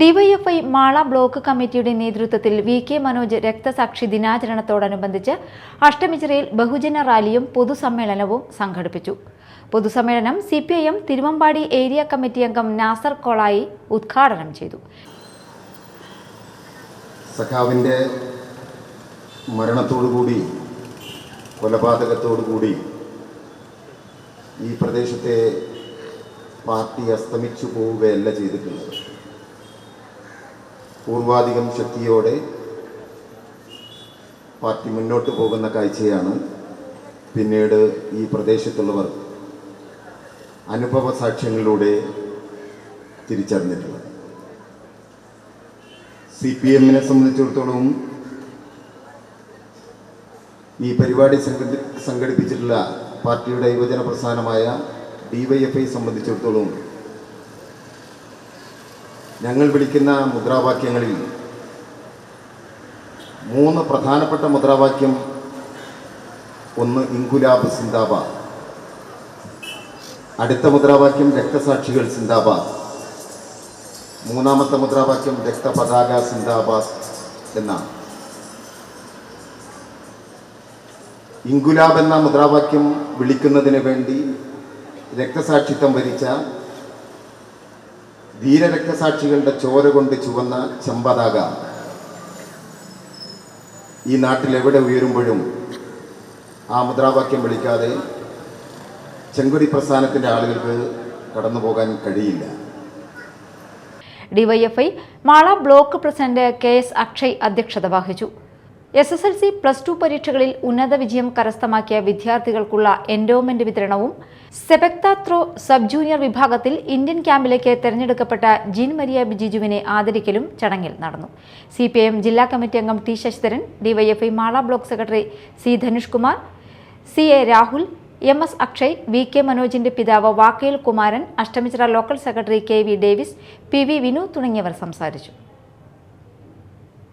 DYFI Mala block കമ്മിറ്റിയുടെ നേതൃത്വത്തിൽ VK. Manoj രക്തസാക്ഷി ദിനാചരണത്തോടനുബന്ധിച്ച് അഷ്ടമിച്ചിറയിൽ ബഹുജന റാലിയും പൊതുസമ്മേളനവും സംഘടിപ്പിച്ചു. പൊതുസമ്മേളനം CPIM തിരുവമ്പാടി ഏരിയ കമ്മിറ്റി അംഗം നാസർ കോളായി ഉദ്ഘാടനം ചെയ്തു. സഖാവിൻ്റെ മരണത്തോടുകൂടി കൊലപാതകത്തോടുകൂടി ഈ പ്രദേശത്തെ പാർട്ടി അസ്തമിച്ചു പോവുകയല്ല ചെയ്തിട്ടുള്ളത്. പൂർവാധികം ശക്തിയോടെ പാർട്ടി മുന്നോട്ട് പോകുന്ന കാഴ്ചയാണ് പിന്നീട് ഈ പ്രദേശത്തുള്ളവർ അനുഭവ സാക്ഷ്യങ്ങളിലൂടെ തിരിച്ചറിഞ്ഞിട്ടുള്ളത്. CPM-നെ സംബന്ധിച്ചിടത്തോളം ഈ പരിപാടി സംഘടിപ്പിച്ചിട്ടുള്ള പാർട്ടിയുടെ യുവജന പ്രസ്ഥാനമായ DYFI സംബന്ധിച്ചിടത്തോളം ഞങ്ങൾ വിളിക്കുന്ന മുദ്രാവാക്യങ്ങളിൽ 3 പ്രധാനപ്പെട്ട മുദ്രാവാക്യം, ഒന്ന് ഇൻകുലാബ് സിന്ദാബാദ്, അടുത്ത മുദ്രാവാക്യം രക്തസാക്ഷികൾ സിന്ദാബാദ്, മൂന്നാമത്തെ മുദ്രാവാക്യം രക്തപതാക സിന്ദാബാദ് എന്നാണ്. ഇൻകുലാബ് എന്ന മുദ്രാവാക്യം വിളിക്കുന്നതിന് വേണ്ടി രക്തസാക്ഷിത്വം വരിച്ച ധീരരക്തസാക്ഷികളുടെ ചോര കൊണ്ട് ചുവന്ന ചെമ്പതാക ഈ നാട്ടിൽ എവിടെ ഉയരുമ്പോഴും ആ മുദ്രാവാക്യം വിളിക്കാതെ ചെങ്കൊടി പ്രസ്ഥാനത്തിൻ്റെ ആളുകൾക്ക് കടന്നു പോകാൻ കഴിയില്ല. DYFI Mala block president KS Akshay അധ്യക്ഷത വഹിച്ചു. SSLC +2 പരീക്ഷകളിൽ ഉന്നത വിജയം കരസ്ഥമാക്കിയ വിദ്യാർത്ഥികൾക്കുള്ള എൻഡോമെന്റ് വിതരണവും സെപക്ത ത്രോ സബ് ജൂനിയർ വിഭാഗത്തിൽ ഇന്ത്യൻ ക്യാമ്പിലേക്ക് തെരഞ്ഞെടുക്കപ്പെട്ട ജീൻ മരിയ ബിജിജുവിനെ ആദരിക്കലും ചടങ്ങിൽ നടന്നു. CPIM ജില്ലാ കമ്മിറ്റി അംഗം T. Sasidharan, DYFI Mala block secretary C. Dhanush Kumar, CA Rahul, MS Akshay, V.K. മനോജിന്റെ പിതാവ് Vakkayil Kumaran, Ashtamichira local secretary KV Davis, PV Vinu തുടങ്ങിയവർ സംസാരിച്ചു.